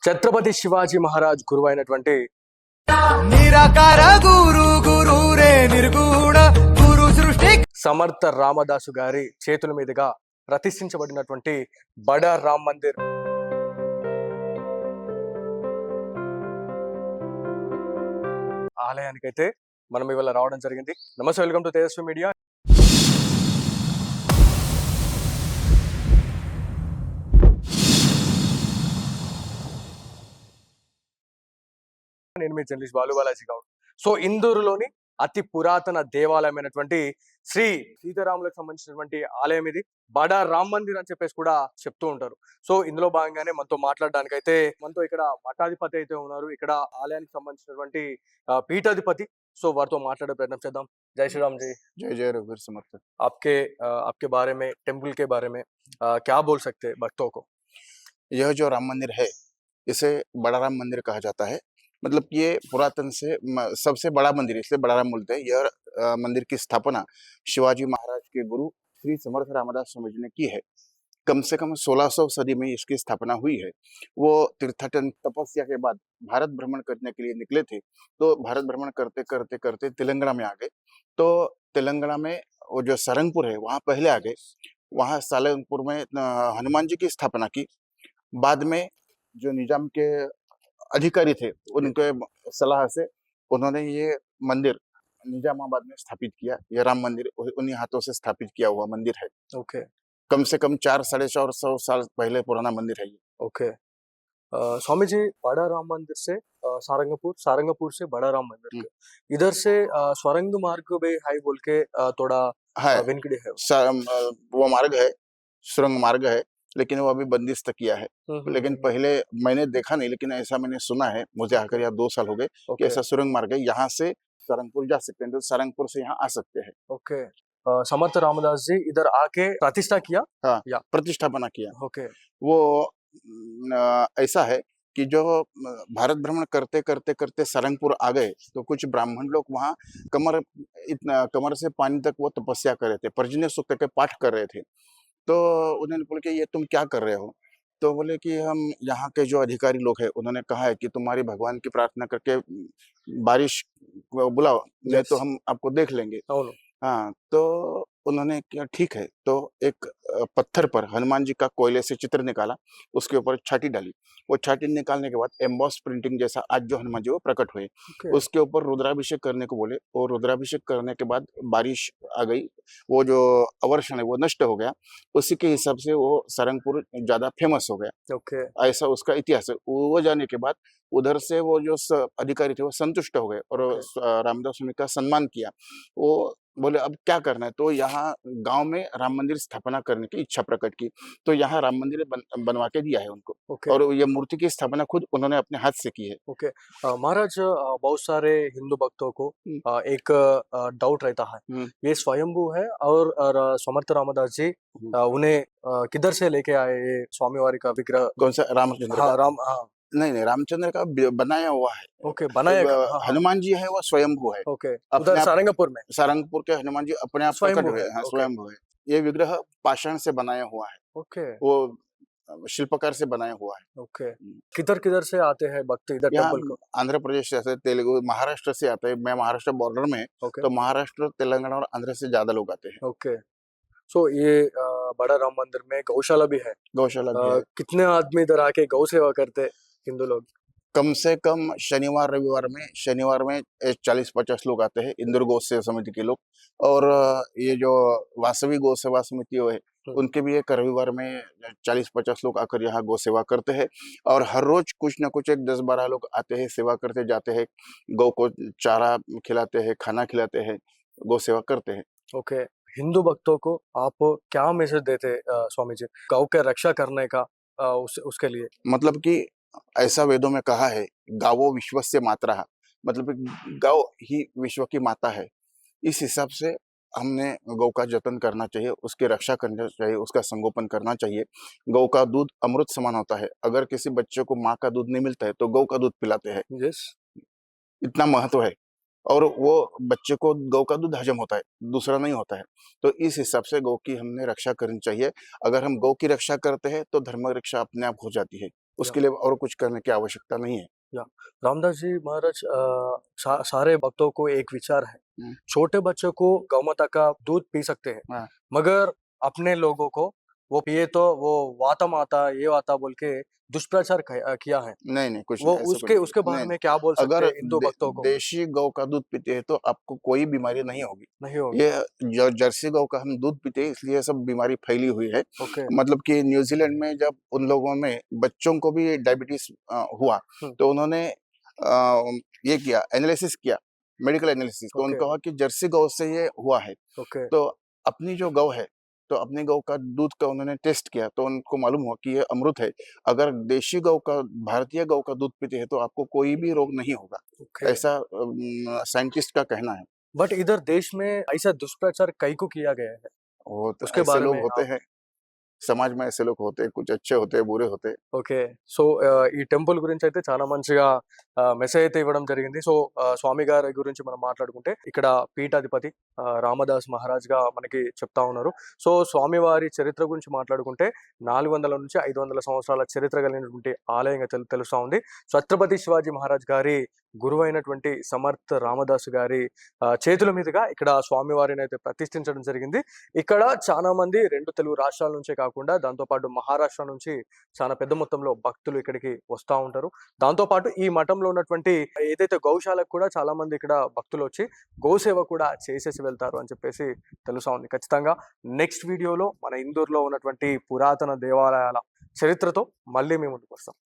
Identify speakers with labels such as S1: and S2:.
S1: ఛత్రపతి శివాజీ మహారాజ్ గురువు అయినటువంటి
S2: నిరాకార గురు గురు రే నిర్గుణ గురు సృష్టి
S1: సమర్థ రామదాసు గారి చేతుల మీదుగా ప్రతిష్ఠించబడినటువంటి బడా రామ్ మందిర్ ఆలయానికైతే మనం ఇవాళ రావడం జరిగింది. నమస్తే, వెల్కమ్ టు తేజస్వి మీడియా. నేను మీ జర్నలిస్ట్ బాలు బాలాజీ గౌడ్. సో ఇందూరులోని అతి పురాతన దేవాలయమైనటువంటి శ్రీ సీతారాములకు సంబంధించినటువంటి ఆలయం ఇది. బడా రామ్ మందిర్ అని చెప్పేసి కూడా చెప్తూ ఉంటారు. సో ఇందులో భాగంగానే మనతో మాట్లాడడానికి అయితే మనతో ఇక్కడ మఠాధిపతి అయితే ఉన్నారు. ఇక్కడ ఆలయానికి సంబంధించినటువంటి పీఠాధిపతి. సో వారితో మాట్లాడే ప్రయత్నం చేద్దాం. జై శ్రీరామ్ जी.
S3: जय जय रघुवीर समर्थ।
S1: आपके बारे में, टेम्पल के बारे में क्या बोल सकते हैं भक्तों को?
S3: यह जो राम मंदिर है इसे बड़ा राम मंदिर कहा जाता है। मतलब ये पुरातन से सबसे बड़ा मंदिर है, इसलिए बड़ा राम बोलते हैं। यह मंदिर की स्थापना शिवाजी महाराज के गुरु श्री समर्थ रामदास स्वामी जी ने की है। कम से कम 1600 सदी में इसकी स्थापना हुई है। वो तीर्थाटन तपस्या के बाद भारत भ्रमण करने के लिए निकले थे, तो भारत भ्रमण करते करते करते तेलंगाना में आ गए। तो तेलंगाना में वो जो सारंगपुर है वहाँ पहले आ गए। वहाँ सारंगपुर में हनुमान जी की स्थापना की। बाद में जो निजाम के अधिकारी थे उनके सलाह से उन्होंने ये मंदिर निजामाबाद में स्थापित किया। यह राम मंदिर उन्हीं हाथों से स्थापित किया हुआ मंदिर है।
S1: ओके
S3: कम से कम 400-450 साल पहले पुराना मंदिर है ये।
S1: ओके स्वामी जी, बड़ा राम मंदिर से सारंगपुर से बड़ा राम मंदिर इधर से स्वरंग मार्ग भी है बोल के थोड़ा
S3: है
S1: विनकड़ी है.
S3: वो मार्ग है, सुरंग मार्ग है, लेकिन वो अभी बंदिस्त किया है। लेकिन पहले मैंने देखा नहीं, लेकिन ऐसा मैंने सुना है। मुझे आकर यहाँ 2 साल हो गए कि ऐसा सुरंग मार्ग है, यहाँ से सारंगपुर जा सकते हैं, तो सारंगपुर से यहाँ आ सकते हैं।
S1: ओके समर्थ रामदास जी इधर आके प्रतिष्ठा किया.
S3: हाँ,
S1: या
S3: प्रतिष्ठापना किया।
S1: ओके
S3: वो ऐसा है कि जो भारत भ्रमण करते करते करते सारंगपुर आ गए, तो कुछ ब्राह्मण लोग वहाँ कमर से पानी तक वो तपस्या कर रहे थे, पर्जन्य सूक्त के पाठ कर रहे थे। तो उन्होंने बोले कि ये तुम क्या कर रहे हो? तो बोले कि हम यहाँ के जो अधिकारी लोग हैं उन्होंने कहा है कि तुम्हारी भगवान की प्रार्थना करके बारिश बुलाओ, नहीं तो हम आपको देख लेंगे। हाँ, तो उन्होंने किया ठीक है। तो एक पत्थर पर हनुमान जी का कोयले से चित्र निकाला, उसके ऊपर छाती डाली। वो छाती निकालने के बाद एम्बॉस प्रिंटिंग जैसा आज जो हनुमान जी वो प्रकट हुए। उसके ऊपर रुद्राभिषेक करने को बोले, और रुद्राभिषेक करने के बाद बारिश आ गई, वो जो अवर्षण है वो नष्ट हो गया। उसी के हिसाब से वो सारंगपुर ज्यादा फेमस हो गया।
S1: ओके
S3: ऐसा उसका इतिहास है। वो जाने के बाद उधर से वो जो अधिकारी थे वो संतुष्ट हो गए और रामदास स्वामी का सम्मान किया। वो बोले अब क्या करना है, तो यहाँ गांव में राम मंदिर स्थापना करने की इच्छा प्रकट की। तो यहाँ राम मंदिर बनवा के दिया है उनको।
S1: ओके
S3: और ये मूर्ति की स्थापना खुद उन्होंने अपने हाथ से की है।
S1: ओके महाराज, बहुत सारे हिंदू भक्तों को एक डाउट रहता है, ये स्वयंभू है और समर्थ रामदास जी उन्हें किधर से लेके आए ये स्वामीवारी का विग्रह?
S3: कौन सा? रामचंद्र?
S1: हाँ राम, हाँ
S3: नहीं, रामचंद्र का बनाया हुआ है।
S1: ओके बनाया
S3: तो,
S1: हाँ,
S3: हनुमान जी है वो स्वयंभू है।
S1: ओके
S3: अपने
S1: उधर
S3: आप-
S1: सारंगपुर में
S3: सारंगपुर के हनुमान जी अपने आप प्रकट
S1: स्वयंभू
S3: हुए
S1: है,
S3: हैं,
S1: ओके।
S3: स्वयंभू है। ये विग्रह पाषाण से बनाया हुआ है,
S1: ओके
S3: वो शिल्पकार से बनाया हुआ है।
S1: ओके किधर किधर से आते हैं भक्त इधर
S3: यहाँ
S1: टेम्पल को?
S3: आंध्र प्रदेश से आते हैं, तेलुगु, महाराष्ट्र से आते हैं। मैं महाराष्ट्र बॉर्डर में,
S1: ओके
S3: तो महाराष्ट्र, तेलंगाना और आंध्र से ज्यादा लोग आते हैं।
S1: ओके सो ये बड़ा राम मंदिर में गौशाला भी है.
S3: गौशाला भी है।
S1: कितने आदमी इधर आके गौ सेवा करते हैं हिंदू लोग?
S3: कम से कम शनिवार में 40-50 लोग आते हैं, इंदौर गौ सेवा समिति के लोग। और ये जो वासवी गौ सेवा समिति है उनके भी एक रविवार में 40-50 लोग आकर यहाँ गौ सेवा करते हैं। और हर रोज कुछ न कुछ एक 10-12 लोग आते हैं, सेवा करते जाते हैं, गौ को चारा खिलाते हैं, खाना खिलाते हैं, गौ सेवा करते हैं।
S1: ओके हिंदू भक्तों को आप क्या मैसेज देते स्वामी जी गौ के रक्षा करने का उसके लिए?
S3: मतलब कि ऐसा वेदों में कहा है, गावो विश्वस्य मातरः, मतलब गौ ही विश्व की माता है। इस हिसाब से हमने गौ का जतन करना चाहिए, उसकी रक्षा करना चाहिए, उसका संगोपन करना चाहिए। गौ का दूध अमृत समान होता है। अगर किसी बच्चे को माँ का दूध नहीं मिलता है तो गौ का दूध पिलाते हैं।
S1: यस
S3: इतना महत्व है। और वो बच्चे को गौ का दूध हजम होता है, दूसरा नहीं होता है। तो इस हिसाब से गौ की हमने रक्षा करनी चाहिए। अगर हम गौ की रक्षा करते हैं तो धर्म रक्षा अपने आप हो जाती है। उसके लिए और कुछ करने की आवश्यकता नहीं है।
S1: रामदास जी महाराज सारे भक्तों को एक विचार है,
S3: हम्म।
S1: छोटे बच्चों को गौमाता का दूध पी सकते हैं,
S3: हाँ।
S1: मगर अपने लोगों को वो पिए तो वो वाता माता ये वाता बोल के दुष्प्रचार किया है।
S3: नहीं नहीं, कुछ
S1: वो
S3: नहीं, ऐसा
S1: उसके
S3: कुछ
S1: उसके
S3: नहीं
S1: बारे
S3: नहीं।
S1: में क्या बोल सकते
S3: अगर
S1: हैं हिंदू भक्तों को?
S3: देशी गौ का दूध पीते हैं तो आपको कोई बीमारी नहीं होगी।
S1: नहीं होगी।
S3: ये जर्सी गौ का हम दूध पीते हैं इसलिए सब बीमारी फैली हुई है।
S1: ओके।
S3: मतलब कि न्यूजीलैंड में जब उन लोगों में बच्चों को भी डायबिटीज हुआ,
S1: हम्म।
S3: तो उन्होंने ये किया, एनालिसिस किया, मेडिकल एनालिसिस, तो
S1: ओके।
S3: उनको कहा कि जर्सी गौ से ये हुआ है।
S1: ओके।
S3: तो अपनी जो गौ है, तो अपनी गौ का दूध का उन्होंने टेस्ट किया, तो उनको मालूम हुआ कि ये अमृत है। अगर देशी गौ का, भारतीय गौ का दूध पीते हैं तो आपको कोई भी रोग नहीं होगा,
S1: ओके।
S3: ऐसा साइंटिस्ट का कहना है।
S1: बट इधर देश में ऐसा दुष्प्रचार कई को किया गया है,
S3: वो तो
S1: उसके
S3: ऐसे
S1: बारे
S3: लोग
S1: में
S3: होते
S1: आप?
S3: हैं, समाज में ऐसे लोग होते हैं, कुछ अच्छे होते हैं, बुरे होते हैं।
S1: ఓకే. సో, ఈ టెంపుల్ గురించయితే చాలా మంచిగా మెసేజ్ అయితే ఇవ్వడం జరిగింది. సో, స్వామి గారి గురించి మనం మాట్లాడుకుంటే ఇక్కడ పీఠాధిపతి రామదాస్ మహారాజ్‌గా మనకి చెప్తా ఉన్నారు. సో, స్వామివారి చరిత్ర గురించి మాట్లాడుకుంటే 400-500 సంవత్సరాల చరిత్ర కలిగినటువంటి ఆలయంగా తెలుస్తా ఉంది. ఛత్రపతి శివాజీ మహారాజ్ గారి గురువైనటువంటి సమర్థ్ రామదాసు గారి చేతుల మీదుగా ఇక్కడ స్వామివారినైతే ప్రతిష్ఠించడం జరిగింది. ఇక్కడ చాలా మంది 2 తెలుగు రాష్ట్రాల నుంచే కాకుండా దాంతో పాటు మహారాష్ట్ర నుంచి చాలా పెద్ద మొత్తంలో భక్తులు ఇక్కడికి వస్తా ఉంటారు. దాంతో పాటు ఈ మఠంలో ఉన్నటువంటి ఏదైతే గోశాలకు కూడా చాలా మంది ఇక్కడ భక్తులొచ్చి గోసేవ కూడా చేసేసి వెళ్తారు అని చెప్పేసి తెలుస్తా ఉంది. ఖచ్చితంగా నెక్స్ట్ వీడియోలో మన ఇందూర్‌లో ఉన్నటువంటి పురాతన దేవాలయాల చరిత్రతో మళ్ళీ మీ ముందుకొస్తాం.